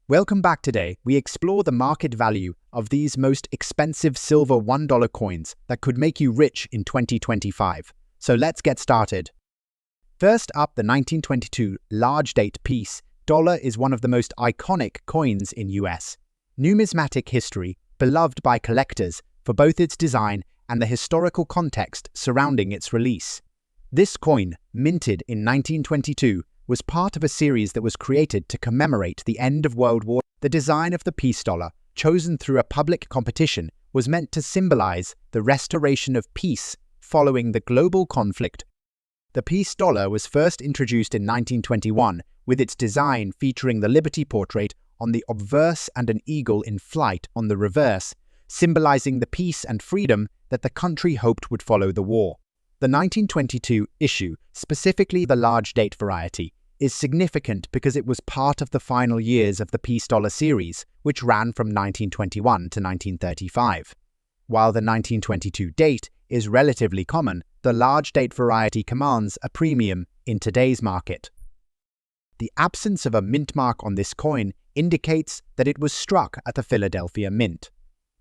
Welcome back. Today, we explore the market value of these most expensive silver $1 coins that could make you rich in 2025. So let's get started. First up, the 1922 large date piece dollar is one of the most iconic coins in US numismatic history, beloved by collectors for both its design and the historical context surrounding its release. This coin, minted in 1922, was part of a series that was created to commemorate the end of World War. The design of the peace dollar, chosen through a public competition, was meant to symbolize the restoration of peace following the global conflict. The peace dollar was first introduced in 1921, with its design featuring the Liberty portrait on the obverse and an eagle in flight on the reverse, symbolizing the peace and freedom that the country hoped would follow the war. The 1922 issue, specifically the large date variety, is significant because it was part of the final years of the peace dollar series, which ran from 1921 to 1935. While the 1922 date is relatively common, the large date variety commands a premium in today's market. The absence of a mint mark on this coin indicates that it was struck at the Philadelphia Mint.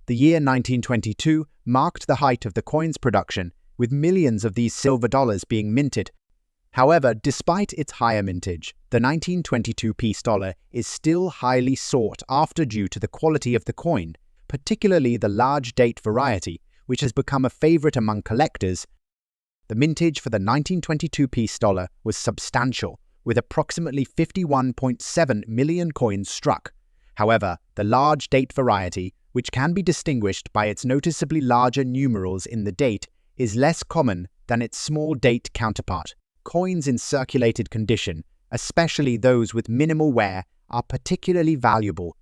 The year 1922 marked the height of the coin's production, with millions of these silver dollars being minted. However, despite its higher mintage, the 1922 peace dollar is still highly sought after due to the quality of the coin, particularly the large date variety, which has become a favorite among collectors. The mintage for the 1922 peace dollar was substantial, with approximately 51.7 million coins struck. However, the large date variety, which can be distinguished by its noticeably larger numerals in the date, is less common than its small date counterpart. Coins in circulated condition, especially those with minimal wear, are particularly valuable.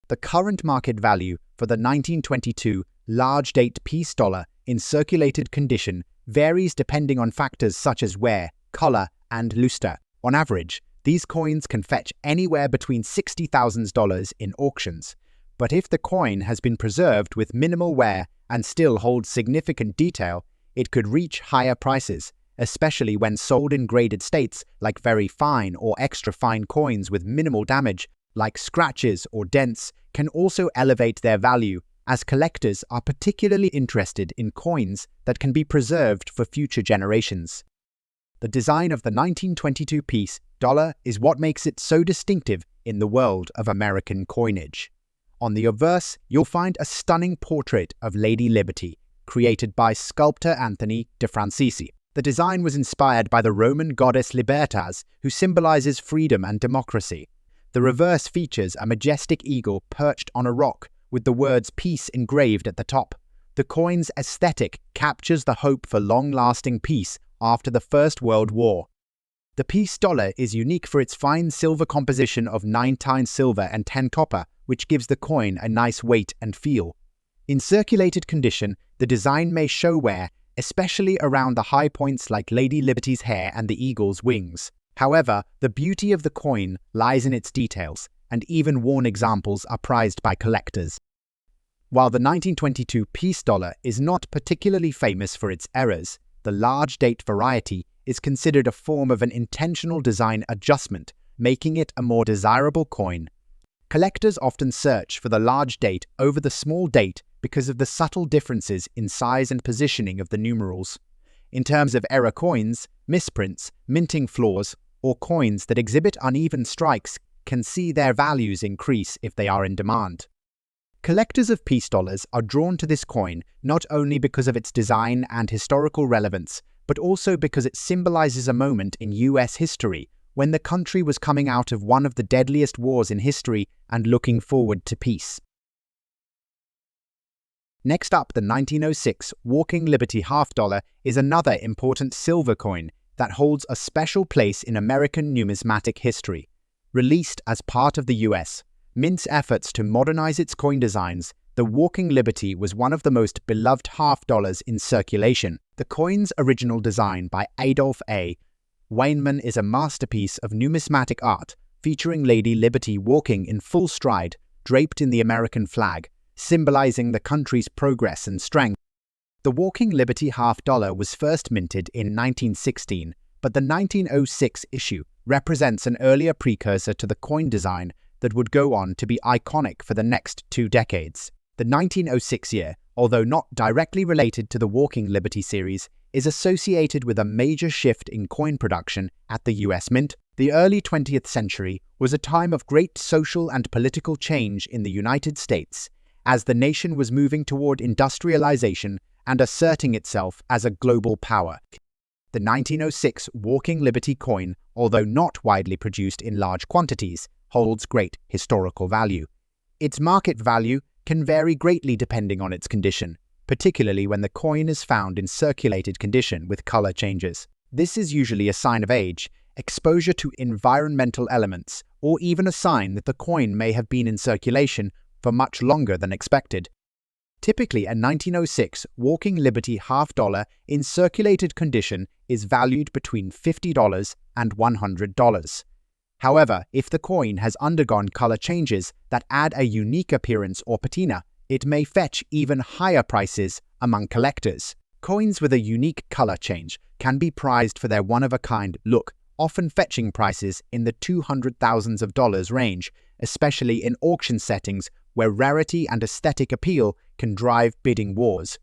The current market value for the 1922 large date peace dollar in circulated condition varies depending on factors such as wear, color, and luster. On average, these coins can fetch anywhere between $60,000 in auctions. But if the coin has been preserved with minimal wear and still holds significant detail, it could reach higher prices, especially when sold in graded states like very fine or extra fine coins with minimal damage, like scratches or dents, can also elevate their value, as collectors are particularly interested in coins that can be preserved for future generations. The design of the 1922 peace dollar is what makes it so distinctive in the world of American coinage. On the obverse, you'll find a stunning portrait of Lady Liberty, created by sculptor Anthony de Francisci. The design was inspired by the Roman goddess Libertas, who symbolizes freedom and democracy. The reverse features a majestic eagle perched on a rock, with the words peace engraved at the top. The coin's aesthetic captures the hope for long-lasting peace after the First World War. The peace dollar is unique for its fine silver composition of 9 silver and 10 copper, which gives the coin a nice weight and feel. In circulated condition, the design may show wear, especially around the high points like Lady Liberty's hair and the eagle's wings. However, the beauty of the coin lies in its details, and even worn examples are prized by collectors. While the 1922 peace dollar is not particularly famous for its errors, the large date variety is considered a form of an intentional design adjustment, making it a more desirable coin. Collectors often search for the large date over the small date because of the subtle differences in size and positioning of the numerals. In terms of error coins, misprints, minting flaws, or coins that exhibit uneven strikes can see their values increase if they are in demand. Collectors of peace dollars are drawn to this coin not only because of its design and historical relevance, but also because it symbolizes a moment in US history when the country was coming out of one of the deadliest wars in history and looking forward to peace. Next up, the 1906 Walking Liberty half dollar is another important silver coin that holds a special place in American numismatic history. Released as part of the US Mint's efforts to modernize its coin designs, the Walking Liberty was one of the most beloved half dollars in circulation. The coin's original design by Adolph A. Weinman is a masterpiece of numismatic art, featuring Lady Liberty walking in full stride, draped in the American flag, symbolizing the country's progress and strength. The Walking Liberty half dollar was first minted in 1916, but the 1906 issue represents an earlier precursor to the coin design that would go on to be iconic for the next 2 decades. The 1906 year, although not directly related to the Walking Liberty series, is associated with a major shift in coin production at the US Mint. The early 20th century was a time of great social and political change in the United States, as the nation was moving toward industrialization and asserting itself as a global power. The 1906 Walking Liberty coin, although not widely produced in large quantities, holds great historical value. Its market value can vary greatly depending on its condition, particularly when the coin is found in circulated condition with color changes. This is usually a sign of age, exposure to environmental elements, or even a sign that the coin may have been in circulation for much longer than expected. Typically, a 1906 Walking Liberty $half in circulated condition is valued between $50 and $100. However, if the coin has undergone color changes that add a unique appearance or patina, it may fetch even higher prices among collectors. Coins with a unique color change can be prized for their one-of-a-kind look, often fetching prices in the $200,000s range, especially in auction settings where rarity and aesthetic appeal can drive bidding wars.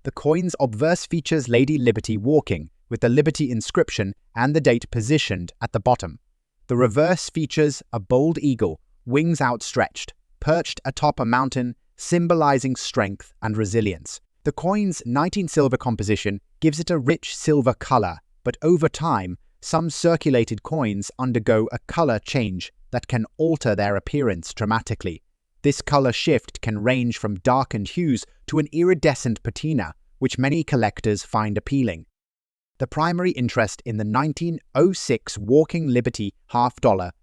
The coin's obverse features Lady Liberty walking, with the Liberty inscription and the date positioned at the bottom. The reverse features a bold eagle, wings outstretched, perched atop a mountain, symbolizing strength and resilience. The coin's 19 silver composition gives it a rich silver color, but over time, some circulated coins undergo a color change that can alter their appearance dramatically. This color shift can range from darkened hues to an iridescent patina, which many collectors find appealing. The primary interest in the 1906 Walking Liberty $half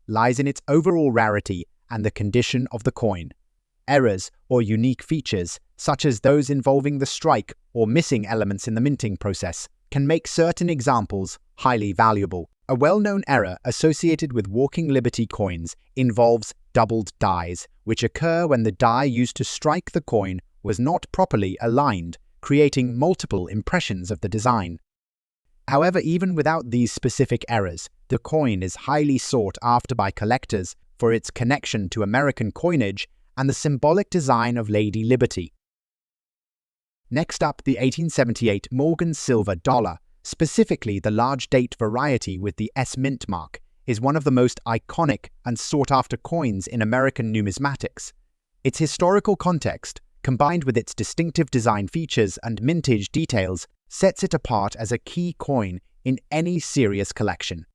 lies in its overall rarity and the condition of the coin. Errors or unique features, such as those involving the strike or missing elements in the minting process, can make certain examples highly valuable. A well-known error associated with Walking Liberty coins involves doubled dies, which occur when the die used to strike the coin was not properly aligned, creating multiple impressions of the design. However, even without these specific errors, the coin is highly sought after by collectors for its connection to American coinage and the symbolic design of Lady Liberty. Next up, the 1878 Morgan Silver Dollar, specifically the large date variety with the S mint mark, is one of the most iconic and sought-after coins in American numismatics. Its historical context, combined with its distinctive design features and mintage details, sets it apart as a key coin in any serious collection.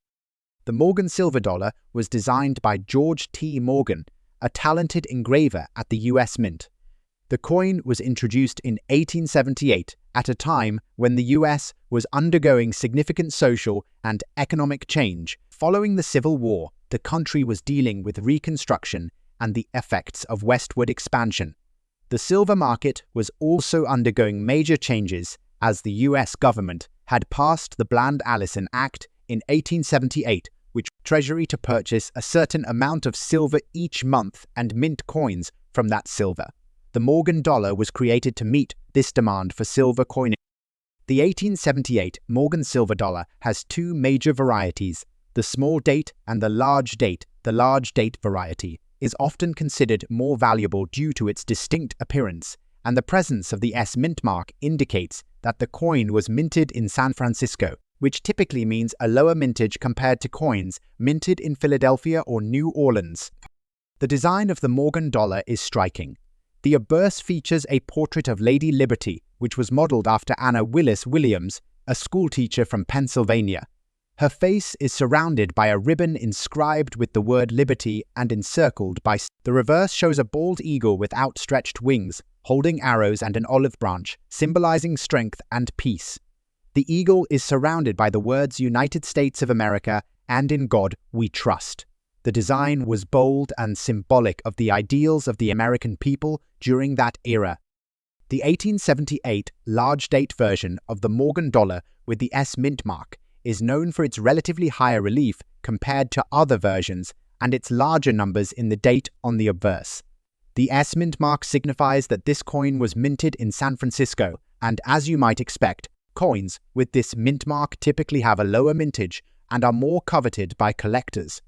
The Morgan Silver Dollar was designed by George T. Morgan, a talented engraver at the US Mint. The coin was introduced in 1878 at a time when the US was undergoing significant social and economic change. Following the Civil War, the country was dealing with Reconstruction and the effects of westward expansion. The silver market was also undergoing major changes as the US government had passed the Bland-Allison Act in 1878, which Treasury to purchase a certain amount of silver each month and mint coins from that silver. The Morgan dollar was created to meet this demand for silver coinage. The 1878 Morgan Silver Dollar has two major varieties, the small date and the large date. The large date variety is often considered more valuable due to its distinct appearance, and the presence of the S mint mark indicates that the coin was minted in San Francisco, which typically means a lower mintage compared to coins minted in Philadelphia or New Orleans. The design of the Morgan dollar is striking. The obverse features a portrait of Lady Liberty, which was modeled after Anna Willis Williams, a schoolteacher from Pennsylvania. Her face is surrounded by a ribbon inscribed with the word Liberty and encircled by. The reverse shows a bald eagle with outstretched wings, holding arrows and an olive branch, symbolizing strength and peace. The eagle is surrounded by the words United States of America and In God We Trust. The design was bold and symbolic of the ideals of the American people during that era. The 1878 large date version of the Morgan dollar with the S mint mark is known for its relatively higher relief compared to other versions and its larger numbers in the date on the obverse. The S mint mark signifies that this coin was minted in San Francisco, and as you might expect, coins with this mint mark typically have a lower mintage and are more coveted by collectors.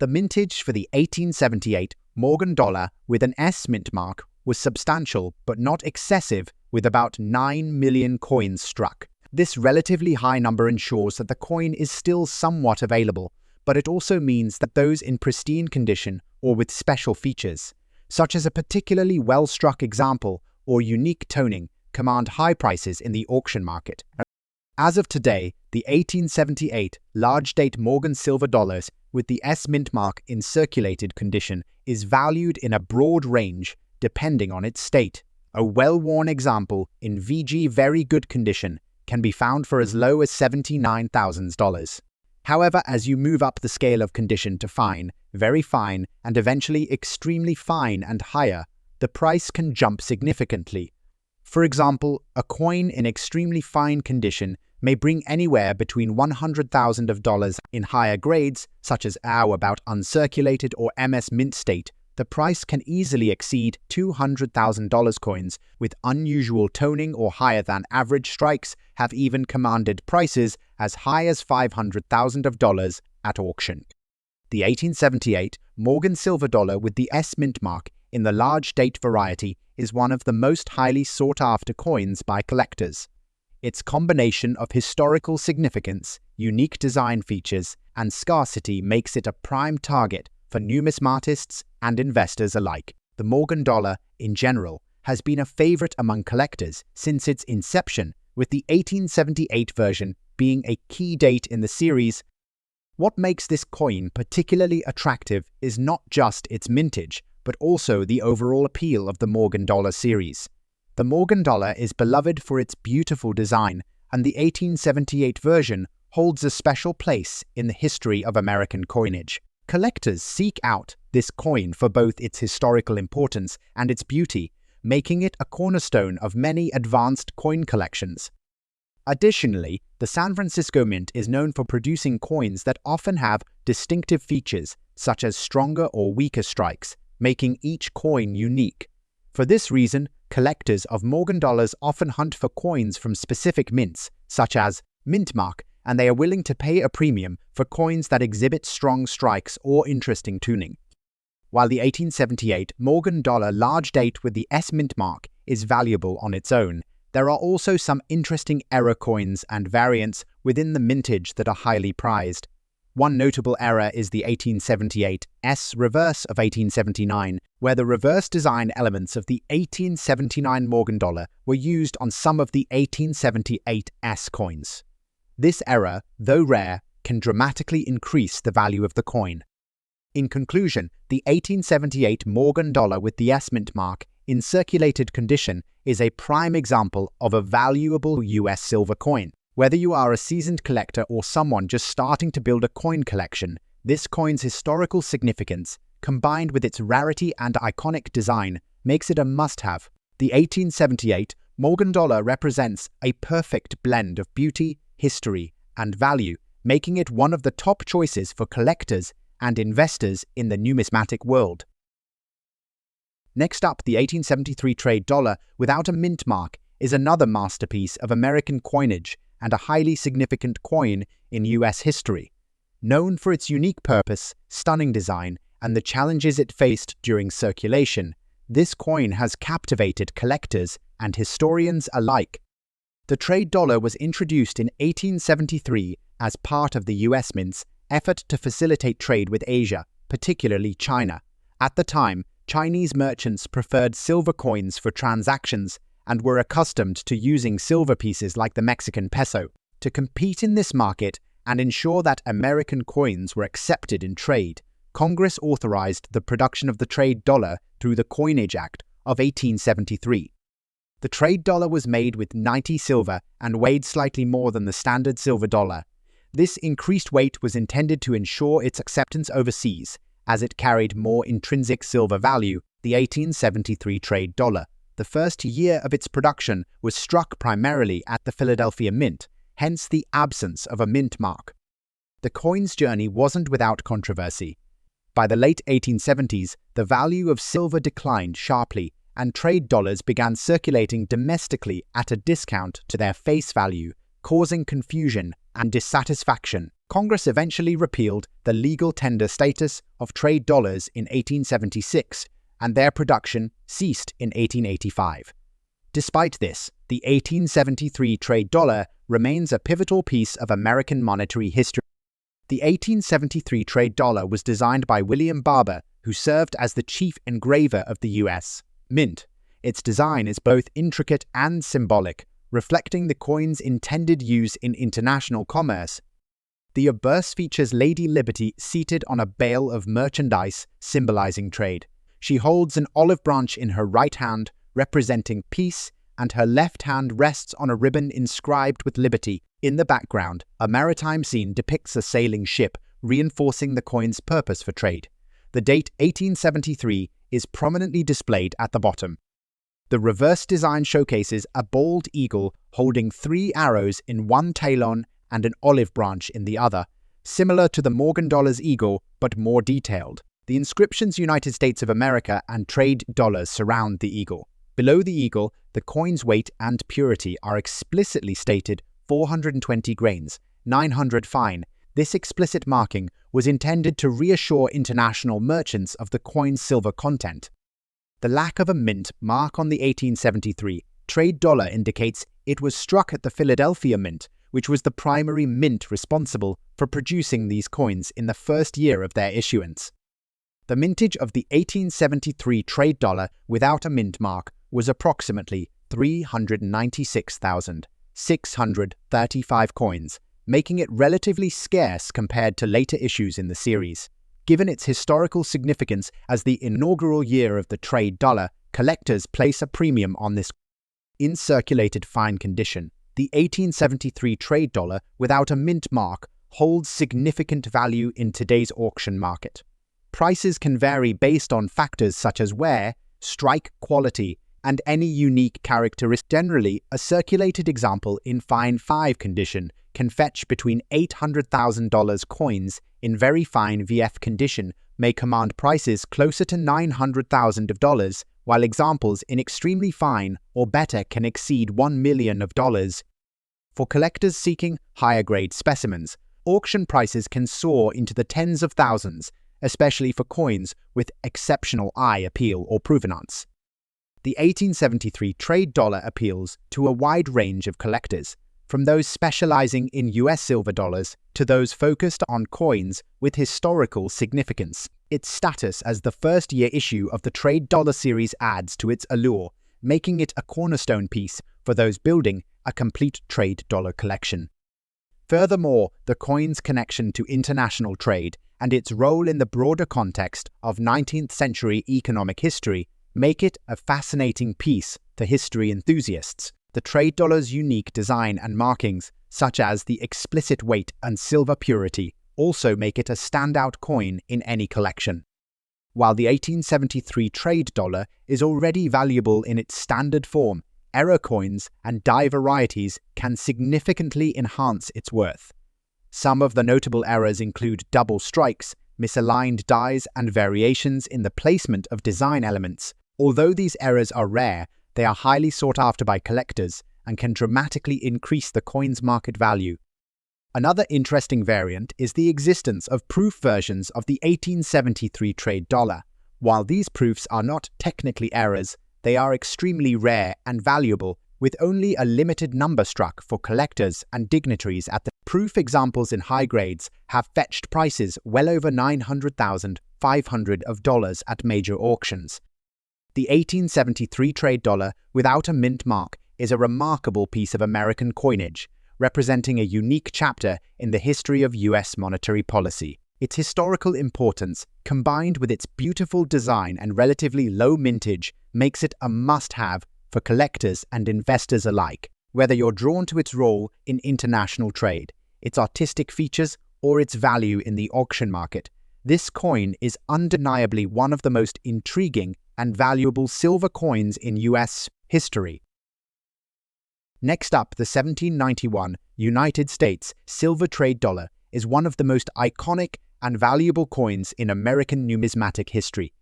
The mintage for the 1878 Morgan dollar with an S mint mark was substantial but not excessive, with about 9 million coins struck. This relatively high number ensures that the coin is still somewhat available, but it also means that those in pristine condition or with special features, such as a particularly well-struck example or unique toning, command high prices in the auction market. As of today, the 1878 large-date Morgan silver dollars with the S mint mark in circulated condition is valued in a broad range depending on its state. A well-worn example in VG very good condition can be found for as low as $79,000. However, as you move up the scale of condition to fine, very fine, and eventually extremely fine and higher, the price can jump significantly. For example, a coin in extremely fine condition may bring anywhere between $100,000 in higher grades, such as about uncirculated or MS mint state. The price can easily exceed $200,000. Coins with unusual toning or higher than average strikes have even commanded prices as high as $500,000 at auction. The 1878 Morgan silver dollar with the S mint mark in the large date variety is one of the most highly sought-after coins by collectors. Its combination of historical significance, unique design features, and scarcity makes it a prime target for numismatists and investors alike. The Morgan dollar, in general, has been a favorite among collectors since its inception, with the 1878 version being a key date in the series. What makes this coin particularly attractive is not just its mintage, but also the overall appeal of the Morgan dollar series. The Morgan dollar is beloved for its beautiful design, and the 1878 version holds a special place in the history of American coinage. Collectors seek out this coin for both its historical importance and its beauty, making it a cornerstone of many advanced coin collections. Additionally, the San Francisco Mint is known for producing coins that often have distinctive features, such as stronger or weaker strikes, making each coin unique. For this reason, collectors of Morgan dollars often hunt for coins from specific mints, such as mint mark, and they are willing to pay a premium for coins that exhibit strong strikes or interesting tuning. While the 1878 Morgan dollar large date with the S mint mark is valuable on its own, there are also some interesting error coins and variants within the mintage that are highly prized. One notable error is the 1878 S reverse of 1879, where the reverse design elements of the 1879 Morgan dollar were used on some of the 1878 S coins. This error, though rare, can dramatically increase the value of the coin. In conclusion, the 1878 Morgan dollar with the S mint mark in circulated condition is a prime example of a valuable US silver coin. Whether you are a seasoned collector or someone just starting to build a coin collection, this coin's historical significance, combined with its rarity and iconic design, makes it a must-have. The 1878 Morgan dollar represents a perfect blend of beauty, history, and value, making it one of the top choices for collectors and investors in the numismatic world. Next up, the 1873 trade dollar without a mint mark is another masterpiece of American coinage and a highly significant coin in US history. Known for its unique purpose, stunning design, and the challenges it faced during circulation, this coin has captivated collectors and historians alike. The trade dollar was introduced in 1873 as part of the US Mint's effort to facilitate trade with Asia, particularly China. At the time, Chinese merchants preferred silver coins for transactions and were accustomed to using silver pieces like the Mexican peso. To compete in this market and ensure that American coins were accepted in trade, Congress authorized the production of the trade dollar through the Coinage Act of 1873. The trade dollar was made with 90 silver and weighed slightly more than the standard silver dollar. This increased weight was intended to ensure its acceptance overseas, as it carried more intrinsic silver value. The 1873 trade dollar, the first year of its production, was struck primarily at the Philadelphia Mint, hence the absence of a mint mark. The coin's journey wasn't without controversy. By the late 1870s, the value of silver declined sharply, and trade dollars began circulating domestically at a discount to their face value, causing confusion and dissatisfaction Congress eventually repealed the legal tender status of trade dollars in 1876, and their production ceased in 1885. Despite this, the 1873 trade dollar remains a pivotal piece of American monetary history. The 1873 trade dollar was designed by William Barber, who served as the chief engraver of the U.S. Mint. Its design is both intricate and symbolic, reflecting the coin's intended use in international commerce. The obverse features Lady Liberty seated on a bale of merchandise, symbolizing trade. She holds an olive branch in her right hand, representing peace, and her left hand rests on a ribbon inscribed with liberty. In the background, a maritime scene depicts a sailing ship, reinforcing the coin's purpose for trade. The date 1873 is prominently displayed at the bottom. The reverse design showcases a bald eagle holding 3 arrows in one talon and an olive branch in the other, similar to the Morgan dollar's eagle, but more detailed. The inscriptions United States of America and trade dollars surround the eagle. Below the eagle, the coin's weight and purity are explicitly stated: 420 grains, 900 fine. This explicit marking was intended to reassure international merchants of the coin's silver content. The lack of a mint mark on the 1873 trade dollar indicates it was struck at the Philadelphia Mint, which was the primary mint responsible for producing these coins in the first year of their issuance. The mintage of the 1873 trade dollar without a mint mark was approximately 396,635 coins, making it relatively scarce compared to later issues in the series. Given its historical significance as the inaugural year of the trade dollar, collectors place a premium on this. In circulated fine condition, the 1873 trade dollar without a mint mark holds significant value in today's auction market. Prices can vary based on factors such as wear, strike quality, and any unique characteristic. Generally, a circulated example in fine 5 condition can fetch between $800,000. Coins in very fine VF condition may command prices closer to $900,000, while examples in extremely fine or better can exceed $1 million. For collectors seeking higher grade specimens, auction prices can soar into the tens of thousands, especially for coins with exceptional eye appeal or provenance. The 1873 trade dollar appeals to a wide range of collectors, from those specializing in US silver dollars to those focused on coins with historical significance. Its status as the first-year issue of the trade dollar series adds to its allure, making it a cornerstone piece for those building a complete trade dollar collection. Furthermore, the coin's connection to international trade and its role in the broader context of 19th century economic history make it a fascinating piece to history enthusiasts. The trade dollar's unique design and markings, such as the explicit weight and silver purity, also make it a standout coin in any collection. While the 1873 trade dollar is already valuable in its standard form, error coins and die varieties can significantly enhance its worth. Some of the notable errors include double strikes, misaligned dies, and variations in the placement of design elements. Although these errors are rare, they are highly sought after by collectors and can dramatically increase the coin's market value. Another interesting variant is the existence of proof versions of the 1873 trade dollar. While these proofs are not technically errors, they are extremely rare and valuable, with only a limited number struck for collectors and dignitaries at the proof. Examples in high grades have fetched prices well over $900,500 at major auctions. The 1873 trade dollar without a mint mark is a remarkable piece of American coinage, representing a unique chapter in the history of US monetary policy. Its historical importance, combined with its beautiful design and relatively low mintage, makes it a must-have for collectors and investors alike, whether you're drawn to its role in international trade, its artistic features, or its value in the auction market. This coin is undeniably one of the most intriguing and valuable silver coins in US history. Next up, the 1791 United States silver trade dollar is one of the most iconic and valuable coins in American numismatic history.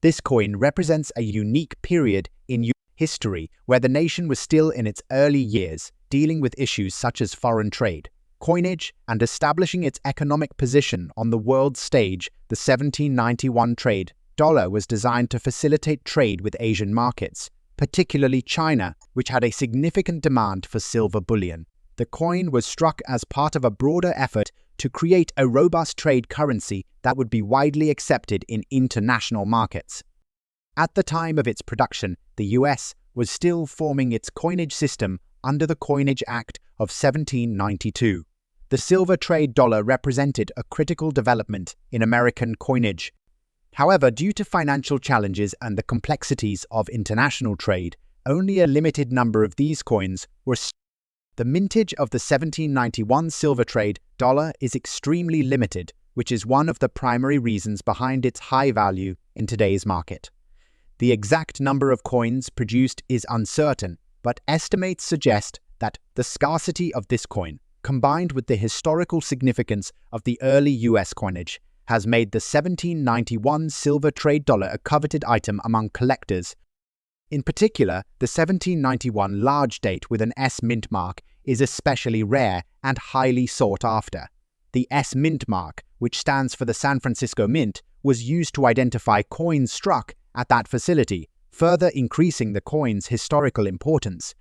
This coin represents a unique period in history where the nation was still in its early years, dealing with issues such as foreign trade, coinage and establishing its economic position on the world stage. The 1791 trade dollar was designed to facilitate trade with Asian markets, particularly China, which had a significant demand for silver bullion. The coin was struck as part of a broader effort to create a robust trade currency that would be widely accepted in international markets. At the time of its production, the US was still forming its coinage system under the Coinage Act of 1792. The silver trade dollar represented a critical development in American coinage. However, due to financial challenges and the complexities of international trade, only a limited number of these coins were. The mintage of the 1791 silver trade dollar is extremely limited, which is one of the primary reasons behind its high value in today's market. The exact number of coins produced is uncertain, but estimates suggest that the scarcity of this coin, combined with the historical significance of the early US coinage, has made the 1791 silver trade dollar a coveted item among collectors. In particular, the 1791 large date with an S mint mark is especially rare and highly sought after. The S mint mark, which stands for the San Francisco Mint, was used to identify coins struck at that facility, further increasing the coin's historical importance.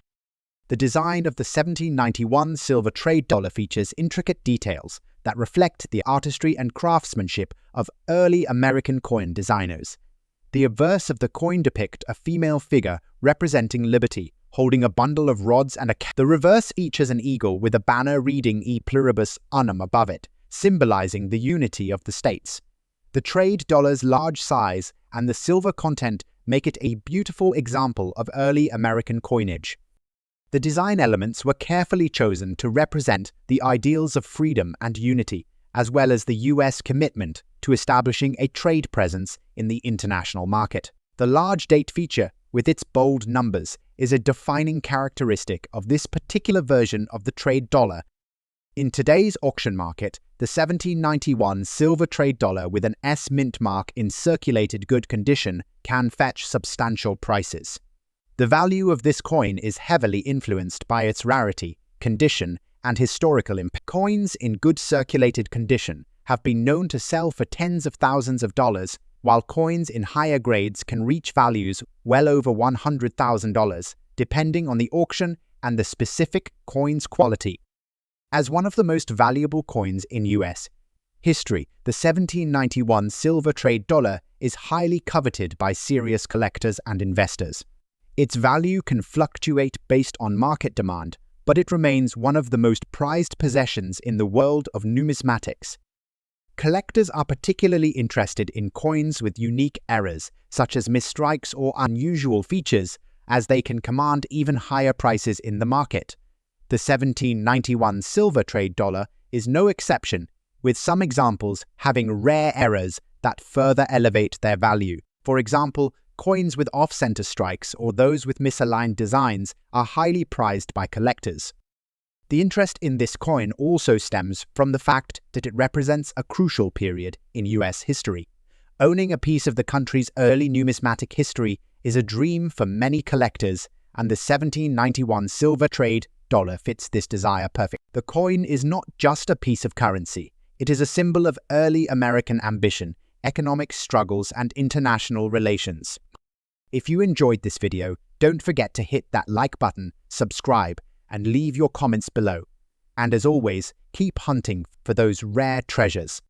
The design of the 1791 silver trade dollar features intricate details that reflect the artistry and craftsmanship of early American coin designers. The obverse of the coin depicts a female figure representing liberty, holding a bundle of rods and a cap. The reverse features an eagle with a banner reading E pluribus unum above it, symbolizing the unity of the states. The trade dollar's large size and the silver content make it a beautiful example of early American coinage. The design elements were carefully chosen to represent the ideals of freedom and unity, as well as the US commitment to establishing a trade presence in the international market. The large date feature, with its bold numbers, is a defining characteristic of this particular version of the trade dollar. In today's auction market, the 1791 silver trade dollar with an S mint mark in circulated good condition can fetch substantial prices. The value of this coin is heavily influenced by its rarity, condition, and historical impact. Coins in good circulated condition have been known to sell for tens of thousands of dollars, while coins in higher grades can reach values well over $100,000, depending on the auction and the specific coin's quality. As one of the most valuable coins in US history, the 1791 silver trade dollar is highly coveted by serious collectors and investors. Its value can fluctuate based on market demand, but it remains one of the most prized possessions in the world of numismatics. Collectors are particularly interested in coins with unique errors, such as misstrikes or unusual features, as they can command even higher prices in the market. The 1791 silver trade dollar is no exception, with some examples having rare errors that further elevate their value. For example, coins with off-center strikes or those with misaligned designs are highly prized by collectors. The interest in this coin also stems from the fact that it represents a crucial period in US history. Owning a piece of the country's early numismatic history is a dream for many collectors, and the 1791 silver trade dollar fits this desire perfectly. The coin is not just a piece of currency. It is a symbol of early American ambition, economic struggles, and international relations. If you enjoyed this video, don't forget to hit that like button, subscribe, and leave your comments below. And as always, keep hunting for those rare treasures.